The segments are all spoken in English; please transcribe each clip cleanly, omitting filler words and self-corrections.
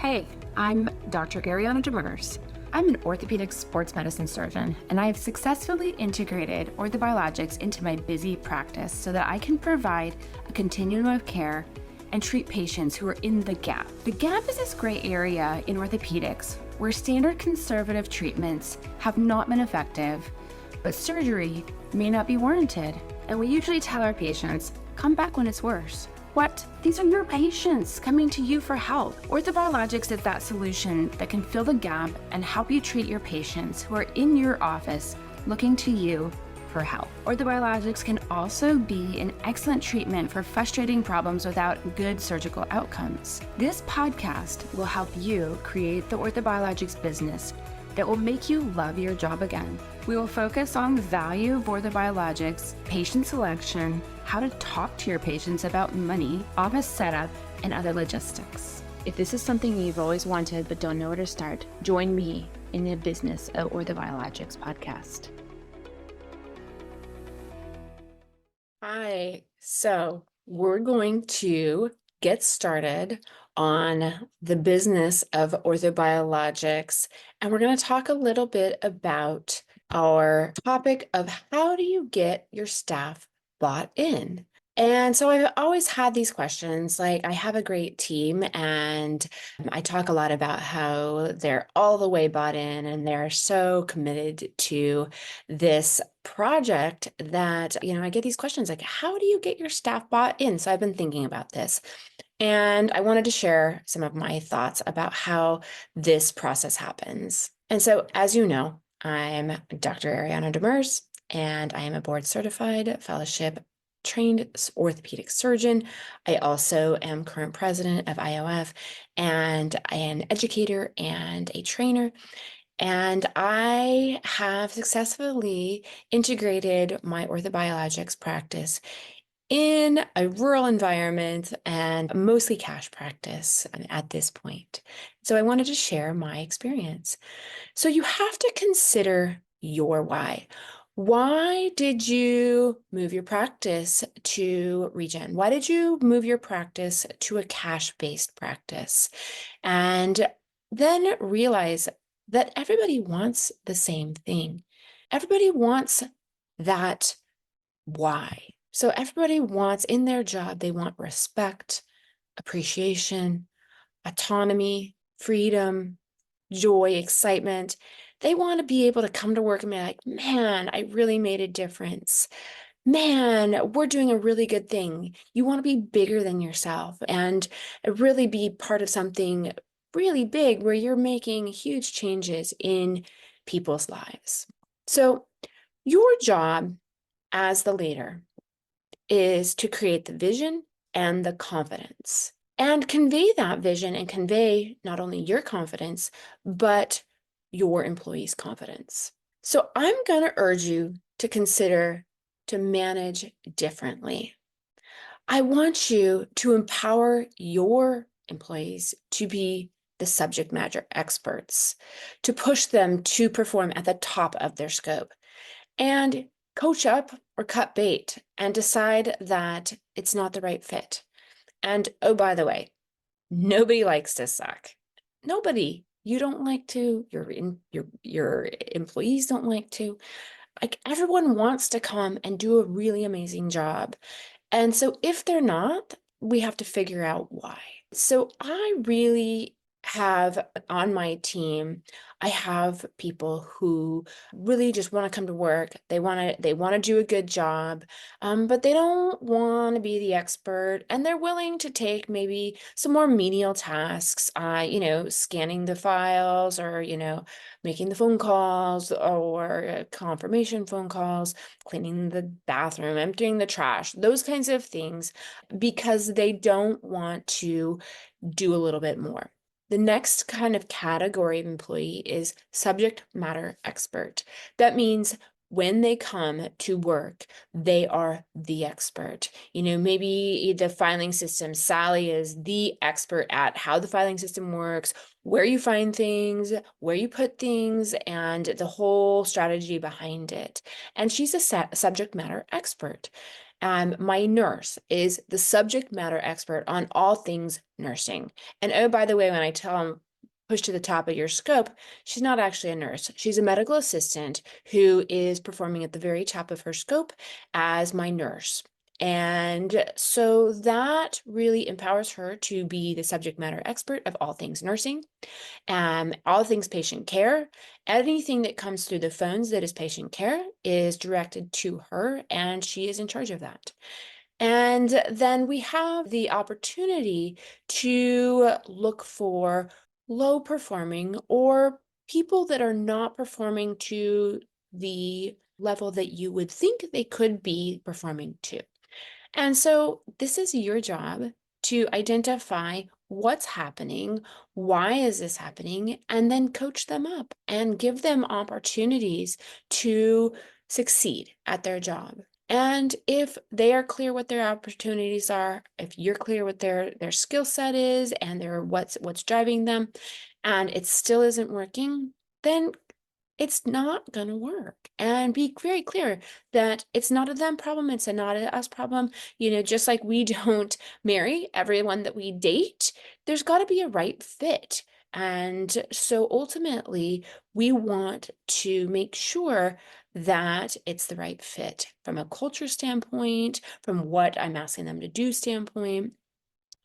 Hey, I'm Dr. Ariana Demers. I'm an orthopedic sports medicine surgeon, and I have successfully integrated orthobiologics into my busy practice so that I can provide a continuum of care and treat patients who are in the gap. The gap is this gray area in orthopedics where standard conservative treatments have not been effective, but surgery may not be warranted. And we usually tell our patients, come back when it's worse. What? These are your patients coming to you for help. Orthobiologics is that solution that can fill the gap and help you treat your patients who are in your office looking to you for help. Orthobiologics can also be an excellent treatment for frustrating problems without good surgical outcomes. This podcast will help you create the orthobiologics business that will make you love your job again. We will focus on the value of orthobiologics, patient selection, how to talk to your patients about money, office setup, and other logistics. If this is something you've always wanted but don't know where to start, join me in the Business of Orthobiologics podcast. Hi, so we're going to get started on the business of orthobiologics, and we're going to talk a little bit about our topic of how do you get your staff bought in. And so I've always had these questions, like I have a great team and I talk a lot about how they're all the way bought in and they're so committed to this project that, I get these questions like, how do you get your staff bought in? So I've been thinking about this and I wanted to share some of my thoughts about how this process happens. And so, as you know, I'm Dr. Ariana Demers, and I am a board certified fellowship trained orthopedic surgeon. I also am current president of IOF, and I am an educator and a trainer. And I have successfully integrated my orthobiologics practice in a rural environment and mostly cash practice at this point. So I wanted to share my experience. So you have to consider your why. Why did you move your practice to regen? Why did you move your practice to a cash-based practice? And then realize that everybody wants the same thing. Everybody wants that why. So everybody wants in their job, they want respect, appreciation, autonomy, freedom, joy, excitement. They want to be able to come to work and be like, man, I really made a difference. Man, we're doing a really good thing. You want to be bigger than yourself and really be part of something really big where you're making huge changes in people's lives. So your job as the leader is to create the vision and the confidence and convey that vision and convey not only your confidence, but your employees' confidence. So I'm going to urge you to consider to manage differently. I want you to empower your employees to be the subject matter experts, to push them to perform at the top of their scope, and coach up or cut bait and decide that it's not the right fit. And oh, by the way, nobody likes to suck. Nobody. You don't like to, your employees don't like to. Like everyone wants to come and do a really amazing job. And so if they're not, we have to figure out why. So I really have on my team, I have people who really just want to come to work. They want to do a good job, but they don't want to be the expert, and they're willing to take maybe some more menial tasks, scanning the files or, making the phone calls or confirmation phone calls, cleaning the bathroom, emptying the trash, those kinds of things, because they don't want to do a little bit more. The next kind of category of employee is subject matter expert. That means when they come to work, they are the expert. Maybe the filing system, Sally is the expert at how the filing system works, where you find things, where you put things, and the whole strategy behind it. And she's a subject matter expert. My nurse is the subject matter expert on all things nursing. And oh, by the way, when I tell them push to the top of your scope, she's not actually a nurse. She's a medical assistant who is performing at the very top of her scope as my nurse. And so that really empowers her to be the subject matter expert of all things nursing, all things patient care. Anything that comes through the phones that is patient care is directed to her, and she is in charge of that. And then we have the opportunity to look for low performing or people that are not performing to the level that you would think they could be performing to. And so this is your job to identify what's happening, why is this happening, and then coach them up and give them opportunities to succeed at their job. And if they are clear what their opportunities are, if you're clear what their skill set is and their what's driving them, and it still isn't working, then it's not going to work. And be very clear that it's not a them problem, it's a not a us problem. Just like we don't marry everyone that we date, there's got to be a right fit. And so ultimately, we want to make sure that it's the right fit from a culture standpoint, from what I'm asking them to do standpoint.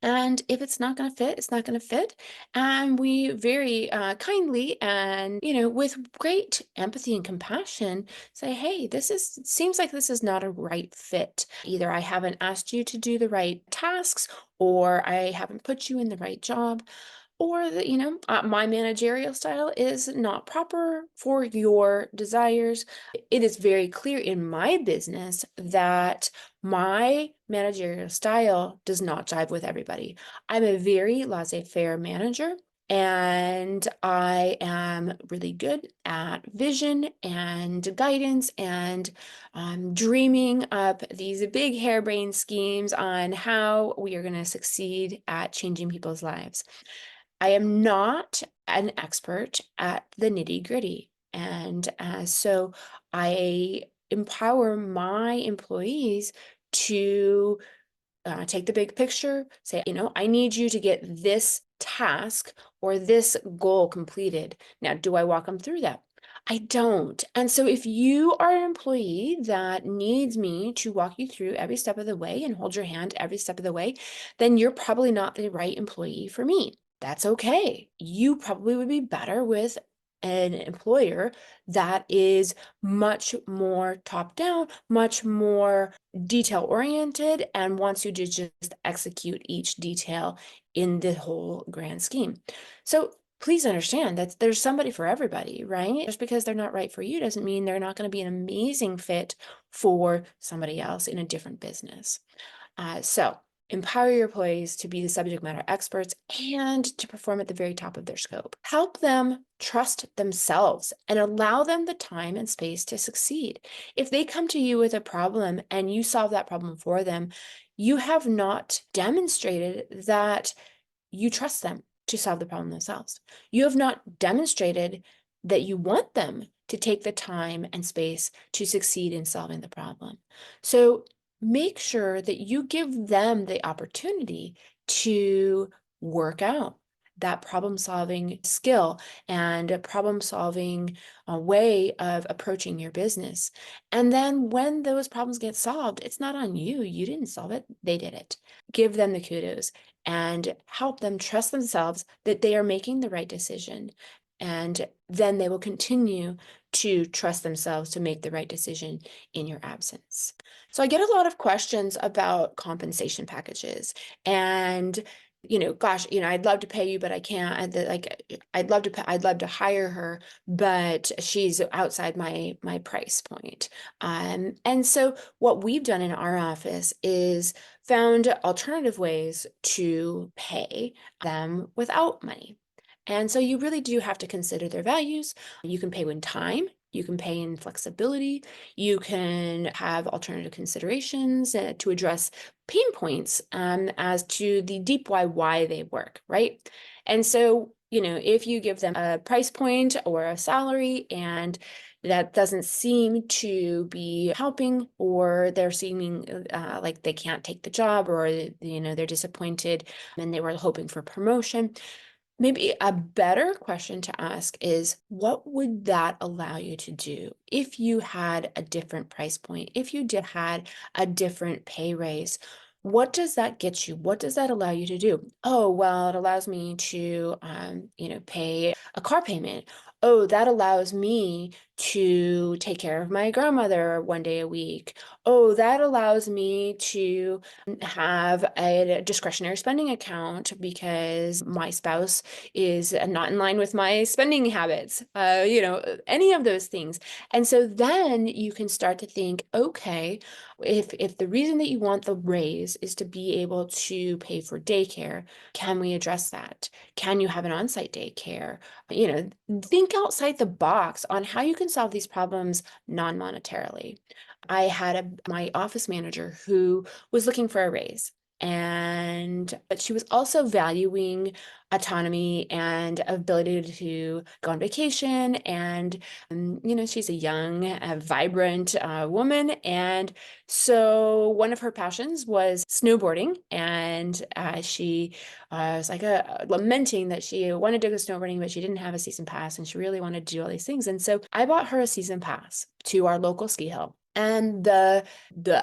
And if it's not going to fit, it's not going to fit. And we very kindly and, with great empathy and compassion say, hey, seems like this is not a right fit. Either I haven't asked you to do the right tasks, or I haven't put you in the right job, or that, my managerial style is not proper for your desires. It is very clear in my business that my managerial style does not jive with everybody. I'm a very laissez-faire manager, and I am really good at vision and guidance and dreaming up these big harebrained schemes on how we are going to succeed at changing people's lives. I am not an expert at the nitty-gritty. And so I empower my employees to take the big picture, say, I need you to get this task or this goal completed. Now, do I walk them through that? I don't. And so if you are an employee that needs me to walk you through every step of the way and hold your hand every step of the way, then you're probably not the right employee for me. That's okay. You probably would be better with an employer that is much more top down, much more detail oriented, and wants you to just execute each detail in the whole grand scheme. So please understand that there's somebody for everybody, right? Just because they're not right for you doesn't mean they're not going to be an amazing fit for somebody else in a different business. So empower your employees to be the subject matter experts and to perform at the very top of their scope. Help them trust themselves and allow them the time and space to succeed. If they come to you with a problem and you solve that problem for them, you have not demonstrated that you trust them to solve the problem themselves. You have not demonstrated that you want them to take the time and space to succeed in solving the problem. So make sure that you give them the opportunity to work out that problem solving skill and a problem solving way of approaching your business. And then when those problems get solved, it's not on you. You didn't solve it, they did it. Give them the kudos and help them trust themselves that they are making the right decision. And then they will continue to trust themselves to make the right decision in your absence. So I get a lot of questions about compensation packages and gosh, I'd love to pay you, but I can't. I'd love to pay, I'd love to hire her, but she's outside my price point. And so what we've done in our office is found alternative ways to pay them without money. And so you really do have to consider their values. You can pay in time, you can pay in flexibility, you can have alternative considerations to address pain points as to the deep why they work, right? And so, if you give them a price point or a salary and that doesn't seem to be helping, or they're seeming like they can't take the job, or they're disappointed and they were hoping for promotion. Maybe a better question to ask is, what would that allow you to do if you had a different price point, if you had a different pay raise? What does that get you? What does that allow you to do? Oh, well, it allows me to, pay a car payment. Oh, that allows me to take care of my grandmother one day a week. Oh, that allows me to have a discretionary spending account because my spouse is not in line with my spending habits, any of those things. And so then you can start to think, okay, if the reason that you want the raise is to be able to pay for daycare, can we address that? Can you have an on-site daycare? Think outside the box on how you can solve these problems non-monetarily. I had my office manager who was looking for a raise. But she was also valuing autonomy and ability to go on vacation. And, she's a young, vibrant woman. And so one of her passions was snowboarding. And she was like lamenting that she wanted to go snowboarding, but she didn't have a season pass and she really wanted to do all these things. And so I bought her a season pass to our local ski hill. And the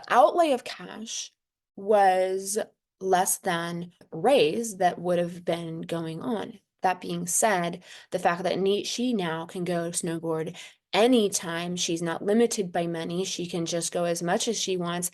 outlay of cash was less than raise that would have been going on. That being said, the fact that she now can go snowboard anytime, she's not limited by money, she can just go as much as she wants.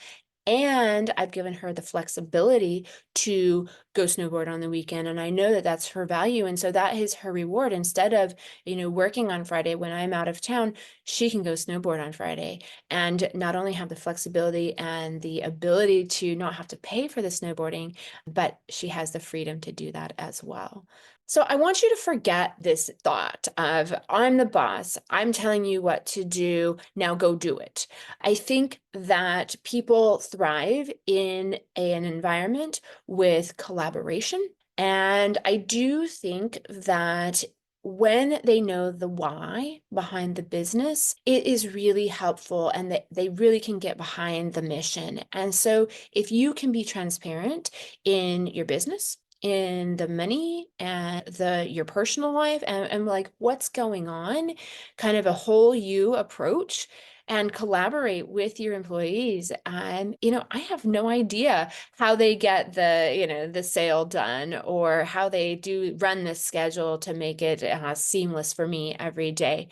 And I've given her the flexibility to go snowboard on the weekend. And I know that that's her value. And so that is her reward. Instead of, working on Friday when I'm out of town, she can go snowboard on Friday and not only have the flexibility and the ability to not have to pay for the snowboarding, but she has the freedom to do that as well. So I want you to forget this thought of, I'm the boss, I'm telling you what to do, now go do it. I think that people thrive in an environment with collaboration. And I do think that when they know the why behind the business, it is really helpful and they really can get behind the mission. And so if you can be transparent in your business, in the money and your personal life, and like what's going on, kind of a whole you approach, and collaborate with your employees. And, I have no idea how they get the sale done, or how they do run this schedule to make it seamless for me every day.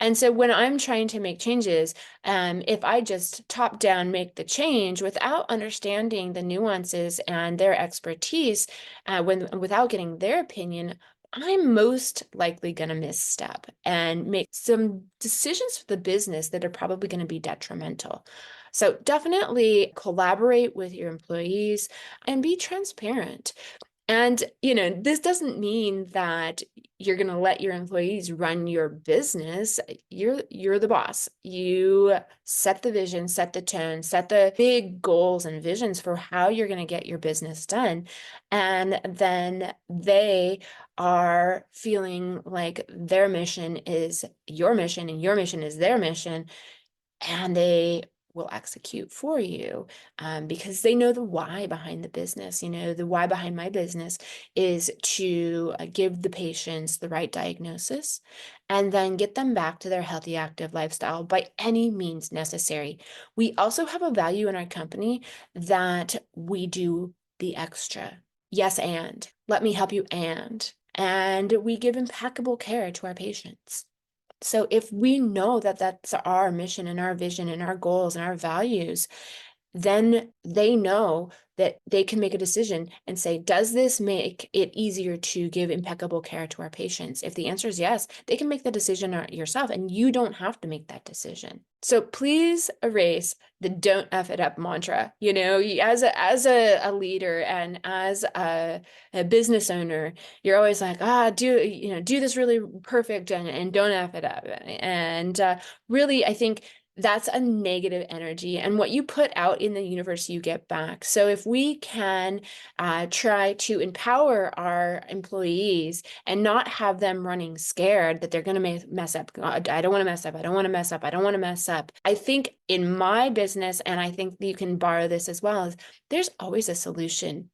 And so when I'm trying to make changes, if I just top down make the change without understanding the nuances and their expertise, without getting their opinion, I'm most likely going to misstep and make some decisions for the business that are probably going to be detrimental. So definitely collaborate with your employees and be transparent. And, this doesn't mean that you're going to let your employees run your business. You're the boss. You set the vision, set the tone, set the big goals and visions for how you're going to get your business done. And then they are feeling like their mission is your mission and your mission is their mission, and they will execute for you, because they know the why behind the business. The why behind my business is to give the patients the right diagnosis and then get them back to their healthy, active lifestyle by any means necessary. We also have a value in our company that we do the extra. Yes, and let me help you, and we give impeccable care to our patients. So if we know that that's our mission and our vision and our goals and our values, then they know that they can make a decision and say, does this make it easier to give impeccable care to our patients? If the answer is yes, they can make the decision yourself, and you don't have to make that decision. So please erase the "don't F it up" mantra. As a leader and as a business owner, you're always like, do this really perfect and don't F it up. And really, I think That's a negative energy, and what you put out in the universe, you get back. So if we can try to empower our employees and not have them running scared that they're going to mess up. I don't want to mess up. I don't want to mess up. I don't want to mess up. I think in my business, and I think you can borrow this as well, is there's always a solution.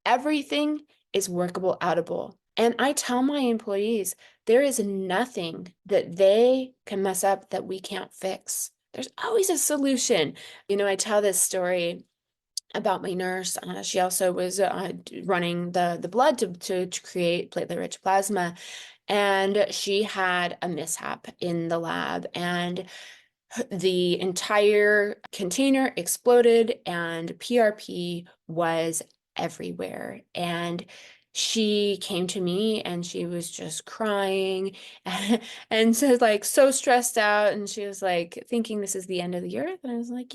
Everything is workable, outable. And I tell my employees, there is nothing that they can mess up that we can't fix. There's always a solution. I tell this story about my nurse. She also was running the blood to create platelet-rich plasma. And she had a mishap in the lab, and the entire container exploded, and PRP was everywhere. And she came to me and she was just crying and said, like, so stressed out. And she was like thinking this is the end of the earth. And I was like,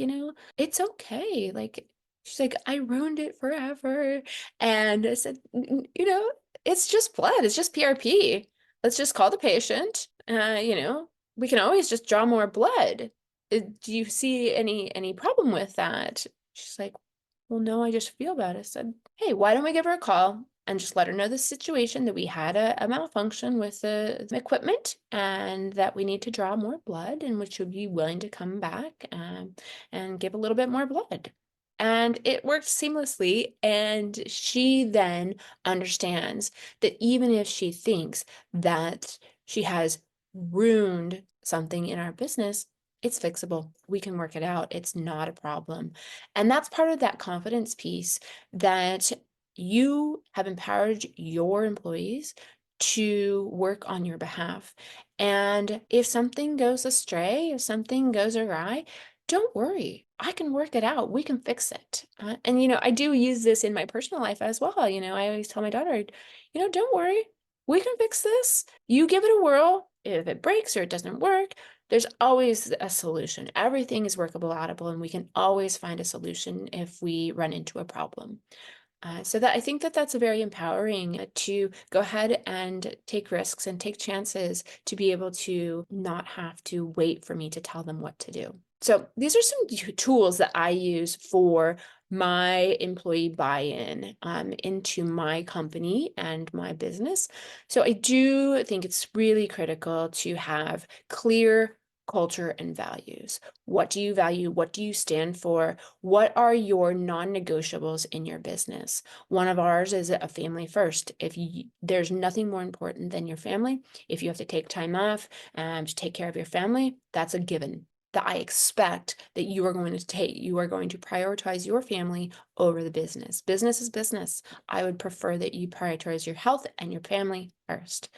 it's okay. Like, she's like, I ruined it forever. And I said, it's just blood. It's just PRP. Let's just call the patient. We can always just draw more blood. Do you see any problem with that? She's like, well, no, I just feel bad. I said, hey, why don't we give her a call and just let her know the situation, that we had a malfunction with the equipment and that we need to draw more blood, and which would be willing to come back and give a little bit more blood. And it worked seamlessly. And she then understands that even if she thinks that she has ruined something in our business, it's fixable. We can work it out. It's not a problem. And that's part of that confidence piece, that you have empowered your employees to work on your behalf. And if something goes astray, if something goes awry, don't worry. I can work it out. We can fix it. And, I do use this in my personal life as well. I always tell my daughter, don't worry. We can fix this. You give it a whirl. If it breaks or it doesn't work, there's always a solution. Everything is workable, audible, and we can always find a solution if we run into a problem. So that I think that that's very empowering, to go ahead and take risks and take chances, to be able to not have to wait for me to tell them what to do. So these are some tools that I use for my employee buy-in into my company and my business. So I do think it's really critical to have clear culture and values. What do you value? What do you stand for? What are your non-negotiables in your business? One of ours is a family first. There's nothing more important than your family. If you have to take time off to take care of your family, that's a given. That I expect that you are going to prioritize your family over the business. Business is business. I would prefer that you prioritize your health and your family first.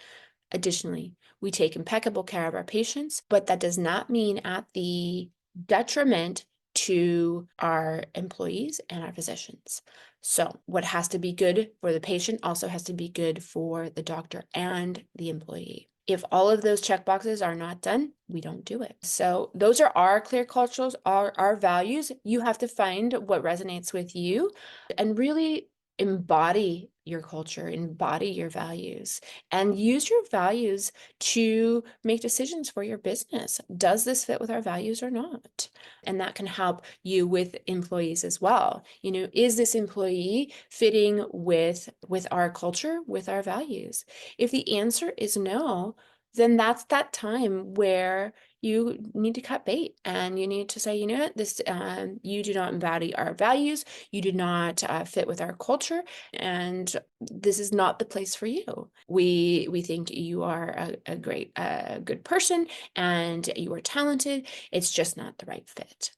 Additionally, we take impeccable care of our patients, but that does not mean at the detriment to our employees and our physicians. So what has to be good for the patient also has to be good for the doctor and the employee. If all of those check boxes are not done, we don't do it. So those are our clear cultures, our values. You have to find what resonates with you and really embody your culture, embody your values, and use your values to make decisions for your business. Does this fit with our values or not? And that can help you with employees as well. Is this employee fitting with our culture, with our values? If the answer is no, then that's that time where you need to cut bait, and you need to say, what, this you do not embody our values, you do not fit with our culture, and this is not the place for you. We think you are a great good person, and you are talented. It's just not the right fit.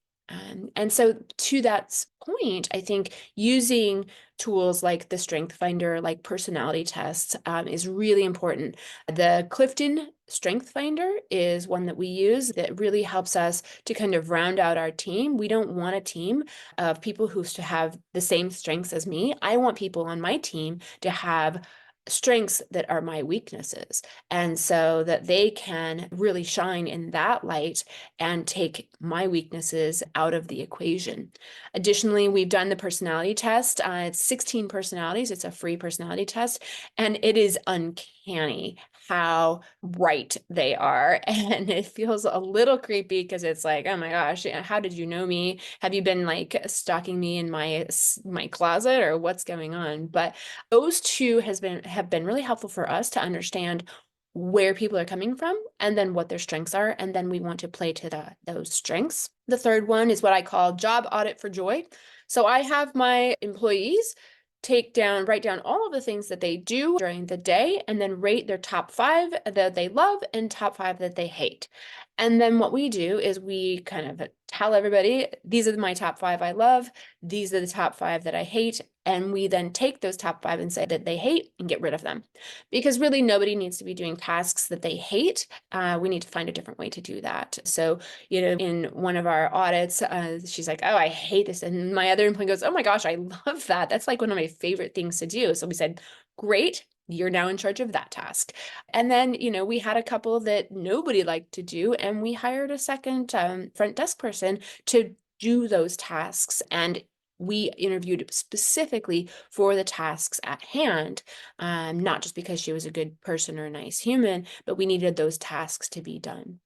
And so to that point, I think using tools like the Strength Finder, like personality tests, is really important. The Clifton Strength Finder is one that we use that really helps us to kind of round out our team. We don't want a team of people who have the same strengths as me. I want people on my team to have strengths that are my weaknesses, and so that they can really shine in that light and take my weaknesses out of the equation. Additionally, we've done the personality test. It's 16 personalities. It's a free personality test, and it is uncanny how right they are. And it feels a little creepy because it's like, oh my gosh, how did you know me? Have you been like stalking me in my closet, or what's going on? But those two have been really helpful for us to understand where people are coming from and then what their strengths are, and then we want to play to those strengths. The third one is what I call job audit for joy. So I have my employees write down all of the things that they do during the day, and then rate their top 5 that they love and top 5 that they hate. And then what we do is we kind of tell everybody, these are my top 5 I love, these are the top 5 that I hate. And we then take those top 5 and say that they hate and get rid of them. Because really nobody needs to be doing tasks that they hate. We need to find a different way to do that. So, in one of our audits, she's like, oh, I hate this. And my other employee goes, oh my gosh, I love that. That's like one of my favorite things to do. So we said, great, you're now in charge of that task. And then, we had a couple that nobody liked to do, and we hired a second front desk person to do those tasks. And we interviewed specifically for the tasks at hand, not just because she was a good person or a nice human, but we needed those tasks to be done.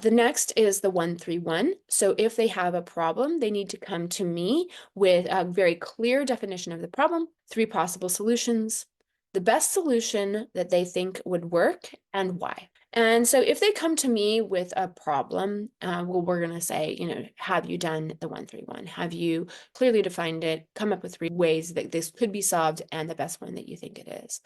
The next is the 131. So if they have a problem, they need to come to me with a very clear definition of the problem, 3 possible solutions, the best solution that they think would work, and why. And so if they come to me with a problem, well, we're going to say, have you done the 131? Have you clearly defined it, come up with 3 ways that this could be solved, and the best one that you think it is?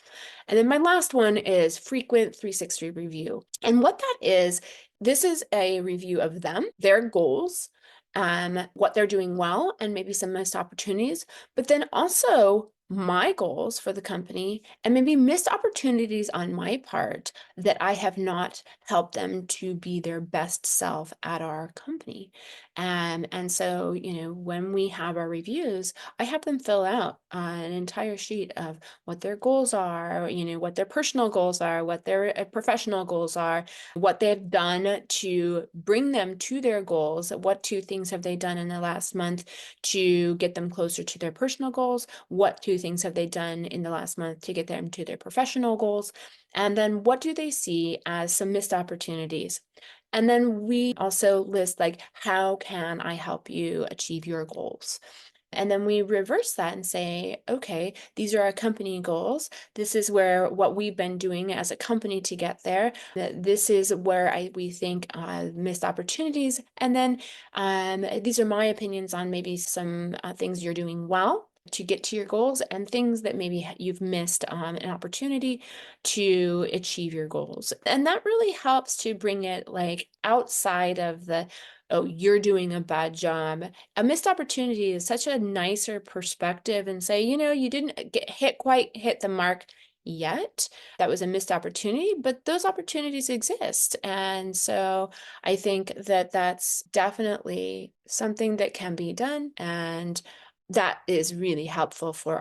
And then my last one is frequent 360 review. And what that is, this is a review of them, their goals, what they're doing well, and maybe some missed opportunities, but then also my goals for the company and maybe missed opportunities on my part that I have not helped them to be their best self at our company. And so, when we have our reviews, I have them fill out an entire sheet of what their goals are, what their personal goals are, what their professional goals are, what they've done to bring them to their goals, what 2 things have they done in the last month to get them closer to their personal goals, what 2 things have they done in the last month to get them to their professional goals, and then what do they see as some missed opportunities. And then we also list like, how can I help you achieve your goals? And then we reverse that and say, okay, these are our company goals. This is what we've been doing as a company to get there. This is where we think missed opportunities. And then these are my opinions on maybe some things you're doing well to get to your goals, and things that maybe you've missed an opportunity to achieve your goals. And that really helps to bring it like outside of the, oh, you're doing a bad job. A missed opportunity is such a nicer perspective, and say, you didn't quite hit the mark yet. That was a missed opportunity, but those opportunities exist. And so I think that that's definitely something that can be done. And that is really helpful for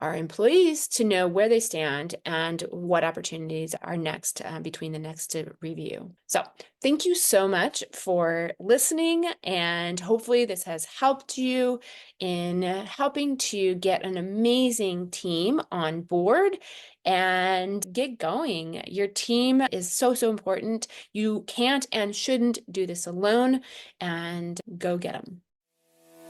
our employees to know where they stand and what opportunities are next between the next review. So thank you so much for listening, and hopefully this has helped you in helping to get an amazing team on board and get going. Your team is so, so important. You can't and shouldn't do this alone, and go get them.